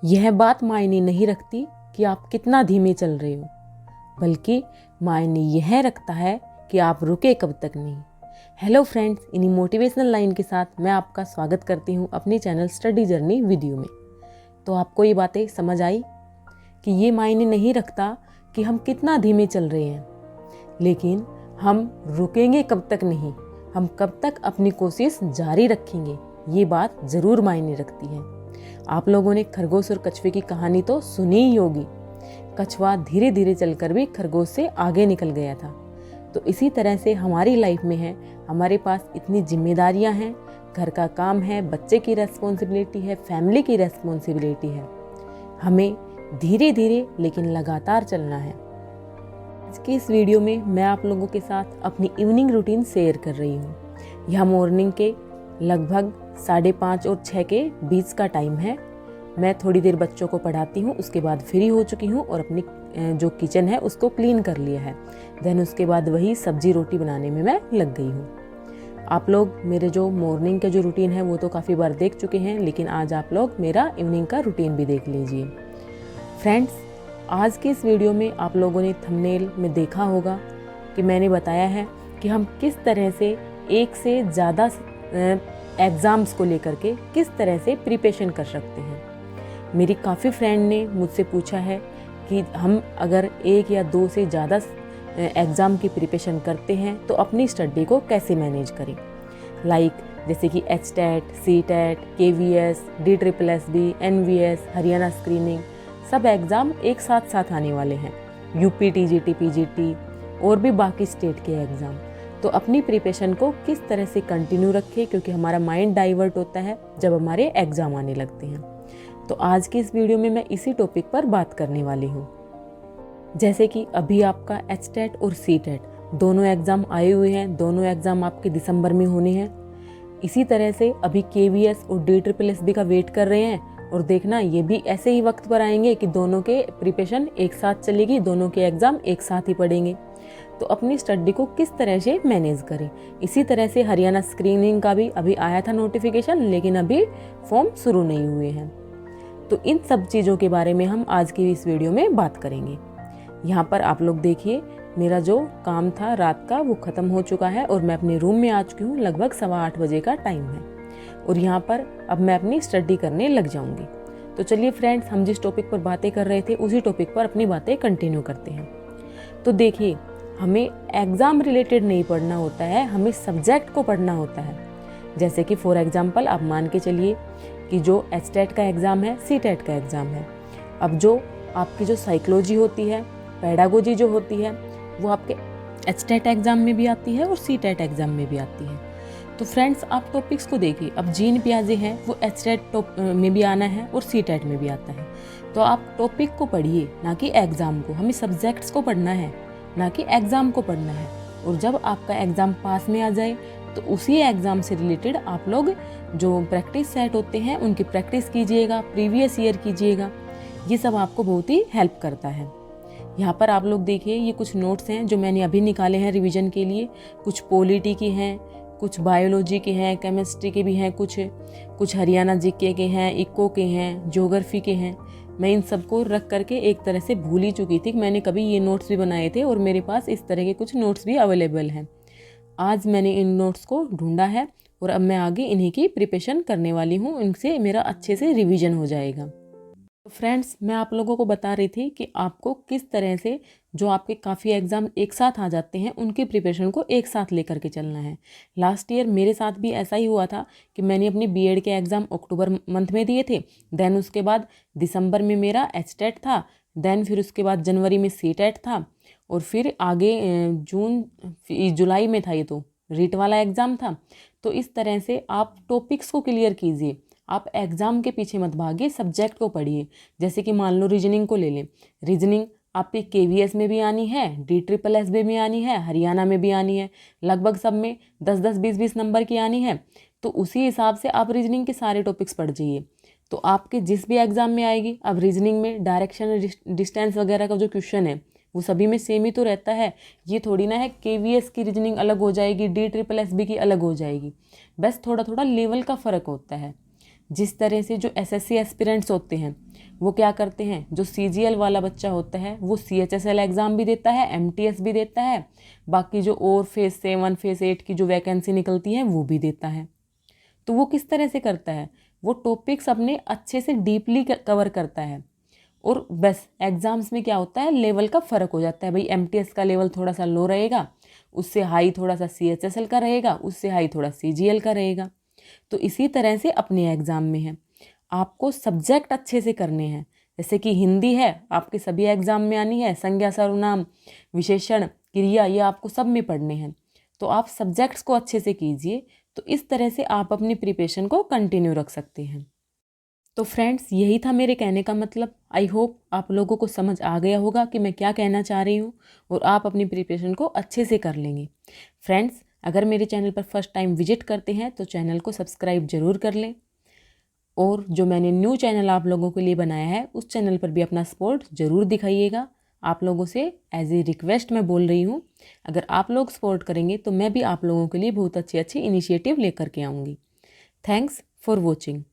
यह बात मायने नहीं रखती कि आप कितना धीमे चल रहे हो, बल्कि मायने यह रखता है कि आप रुके कब तक नहीं। हेलो फ्रेंड्स, इन्हीं मोटिवेशनल लाइन के साथ मैं आपका स्वागत करती हूँ अपनी चैनल स्टडी जर्नी वीडियो में। तो आपको ये बातें समझ आई कि ये मायने नहीं रखता कि हम कितना धीमे चल रहे हैं, लेकिन हम रुकेंगे कब तक नहीं, हम कब तक अपनी कोशिश जारी रखेंगे, ये बात ज़रूर मायने रखती है। आप लोगों ने खरगोश और कछुए की कहानी तो सुनी ही होगी। कछुआ धीरे धीरे चलकर भी खरगोश से आगे निकल गया था। तो इसी तरह से हमारी लाइफ में है, हमारे पास इतनी जिम्मेदारियां हैं, घर का काम है, बच्चे की रेस्पॉन्सिबिलिटी है, फैमिली की रेस्पॉन्सिबिलिटी है। हमें धीरे धीरे लेकिन लगातार चलना है। आज की इस वीडियो में मैं आप लोगों के साथ अपनी इवनिंग रूटीन शेयर कर रही हूँ। यह मॉर्निंग के लगभग 5:30 और 6 के बीच का टाइम है। मैं थोड़ी देर बच्चों को पढ़ाती हूँ, उसके बाद फ्री हो चुकी हूँ और अपनी जो किचन है उसको क्लीन कर लिया है। देन उसके बाद वही सब्जी रोटी बनाने में मैं लग गई हूँ। आप लोग मेरे जो मॉर्निंग का जो रूटीन है वो तो काफ़ी बार देख चुके हैं, लेकिन आज आप लोग मेरा इवनिंग का रूटीन भी देख लीजिए। फ्रेंड्स, आज की इस वीडियो में आप लोगों ने थंबनेल में देखा होगा कि मैंने बताया है कि हम किस तरह से एक से ज़्यादा एग्ज़ाम्स को लेकर के किस तरह से प्रिपरेशन कर सकते हैं। मेरी काफ़ी फ्रेंड ने मुझसे पूछा है कि हम अगर 1 या 2 से ज़्यादा एग्ज़ाम की प्रिपरेशन करते हैं तो अपनी स्टडी को कैसे मैनेज करें। जैसे कि HTET, CTET, KVS, DSSB, NVS, Haryana screening, सब एग्ज़ाम एक साथ साथ आने वाले हैं। UP, TGT, PGT और भी बाकी स्टेट के एग्ज़ाम। तो अपनी प्रिपरेशन को किस तरह से कंटिन्यू रखें, क्योंकि हमारा माइंड डाइवर्ट होता है जब हमारे एग्ज़ाम आने लगते हैं। तो आज की इस वीडियो में मैं इसी टॉपिक पर बात करने वाली हूँ। जैसे कि अभी आपका HTET और CTET दोनों एग्ज़ाम आए हुए हैं, दोनों एग्ज़ाम आपके दिसंबर में होने हैं। इसी तरह से अभी KVS और DSSB का वेट कर रहे हैं, और देखना ये भी ऐसे ही वक्त पर आएंगे कि दोनों के प्रिपरेशन एक साथ चलेगी, दोनों के एग्ज़ाम एक साथ ही पढ़ेंगे। तो अपनी स्टडी को किस तरह से मैनेज करें। इसी तरह से हरियाणा स्क्रीनिंग का भी अभी आया था नोटिफिकेशन, लेकिन अभी फॉर्म शुरू नहीं हुए हैं। तो इन सब चीज़ों के बारे में हम आज की इस वीडियो में बात करेंगे। यहाँ पर आप लोग देखिए, मेरा जो काम था रात का वो ख़त्म हो चुका है और मैं अपने रूम में आ चुकी हूँ। लगभग 8:15 बजे का टाइम है और यहाँ पर अब मैं अपनी स्टडी करने लग जाऊँगी। तो चलिए फ्रेंड्स, हम जिस टॉपिक पर बातें कर रहे थे उसी टॉपिक पर अपनी बातें कंटिन्यू करते हैं। तो देखिए, हमें एग्ज़ाम रिलेटेड नहीं पढ़ना होता है, हमें सब्जेक्ट को पढ़ना होता है। जैसे कि फॉर एग्जांपल आप मान के चलिए कि जो HTET का एग्ज़ाम है, CTET का एग्ज़ाम है। अब जो आपकी जो साइकोलॉजी होती है, पेडागोजी जो होती है, वो आपके HTET एग्ज़ाम में भी आती है और CTET एग्ज़ाम में भी आती है। तो फ्रेंड्स, आप टॉपिक्स को देखिए। अब जीन पियाजे है, वो HTET में भी आना है और CTET में भी आता है। तो आप टॉपिक को पढ़िए, ना कि एग्ज़ाम को। हमें सब्जेक्ट्स को पढ़ना है, ना कि एग्ज़ाम को पढ़ना है। और जब आपका एग्ज़ाम पास में आ जाए तो उसी एग्ज़ाम से रिलेटेड आप लोग जो प्रैक्टिस सेट होते हैं उनकी प्रैक्टिस कीजिएगा, प्रीवियस ईयर कीजिएगा। ये सब आपको बहुत ही हेल्प करता है। यहाँ पर आप लोग देखिए, ये कुछ नोट्स हैं जो मैंने अभी निकाले हैं रिवीजन के लिए। कुछ पॉलिटी के हैं, कुछ बायोलॉजी के हैं, केमिस्ट्री के भी हैं, कुछ हरियाणा जीके के हैं, इको के हैं, ज्योग्राफी के हैं। मैं इन सबको रख करके एक तरह से भूल ही चुकी थी कि मैंने कभी ये नोट्स भी बनाए थे, और मेरे पास इस तरह के कुछ नोट्स भी अवेलेबल हैं। आज मैंने इन नोट्स को ढूंढा है और अब मैं आगे इन्हीं की प्रिपरेशन करने वाली हूँ। इनसे मेरा अच्छे से रिवीजन हो जाएगा। तो फ्रेंड्स, मैं आप लोगों को बता रही थी कि आपको किस तरह से जो आपके काफ़ी एग्ज़ाम एक साथ आ जाते हैं उनकी प्रिपरेशन को एक साथ लेकर के चलना है। लास्ट ईयर मेरे साथ भी ऐसा ही हुआ था कि मैंने अपनी BEd के एग्ज़ाम अक्टूबर मंथ में दिए थे। देन उसके बाद दिसंबर में मेरा HTET था। देन फिर उसके बाद जनवरी में CTET था, और फिर आगे जुलाई में था ये तो रीट वाला एग्ज़ाम था। तो इस तरह से आप टॉपिक्स को क्लियर कीजिए। आप एग्ज़ाम के पीछे मत भागिए, सब्जेक्ट को पढ़िए। जैसे कि मान लो रीजनिंग को ले लें। रीजनिंग आपकी KVS में भी आनी है, DSSB में आनी है, हरियाणा में भी आनी है। लगभग सब में 10-10, 20-20 नंबर की आनी है। तो उसी हिसाब से आप रीजनिंग के सारे टॉपिक्स पढ़ जाइए। तो आपके जिस भी एग्ज़ाम में आएगी, अब रीजनिंग में डायरेक्शन डिस्टेंस वगैरह का जो क्वेश्चन है वो सभी में सेम ही तो रहता है। ये थोड़ी ना है KVS की रीजनिंग अलग हो जाएगी, DSSB की अलग हो जाएगी। बस थोड़ा थोड़ा लेवल का फ़र्क होता है। जिस तरह से जो SSC एस्पिरेंट्स होते हैं वो क्या करते हैं, जो CGL वाला बच्चा होता है वो CHSL एग्ज़ाम भी देता है, MTS भी देता है, बाकी जो और फेज़ 7 फेज़ 8 की जो वैकेंसी निकलती है वो भी देता है। तो वो किस तरह से करता है, वो टॉपिक्स अपने अच्छे से डीपली कवर करता है। और बस एग्ज़ाम्स में क्या होता है, लेवल का फ़र्क हो जाता है। भाई MTS का लेवल थोड़ा सा लो रहेगा, उससे हाई थोड़ा सा CHSL का रहेगा, उससे हाई थोड़ा CGL का रहेगा। तो इसी तरह से अपने एग्ज़ाम में है, आपको सब्जेक्ट अच्छे से करने हैं। जैसे कि हिंदी है, आपके सभी एग्ज़ाम में आनी है, संज्ञा सर्वनाम विशेषण क्रिया, ये आपको सब में पढ़ने हैं। तो आप सब्जेक्ट्स को अच्छे से कीजिए, तो इस तरह से आप अपनी प्रिपरेशन को कंटिन्यू रख सकते हैं। तो फ्रेंड्स, यही था मेरे कहने का मतलब। आई होप आप लोगों को समझ आ गया होगा कि मैं क्या कहना चाह रही हूँ, और आप अपनी प्रिपरेशन को अच्छे से कर लेंगे। फ्रेंड्स, अगर मेरे चैनल पर फर्स्ट टाइम विजिट करते हैं तो चैनल को सब्सक्राइब ज़रूर कर लें, और जो मैंने न्यू चैनल आप लोगों के लिए बनाया है उस चैनल पर भी अपना सपोर्ट ज़रूर दिखाइएगा। आप लोगों से एज ए रिक्वेस्ट मैं बोल रही हूँ, अगर आप लोग सपोर्ट करेंगे तो मैं भी आप लोगों के लिए बहुत अच्छी अच्छी इनिशिएटिव लेकर के आऊँगी। Thanks for watching.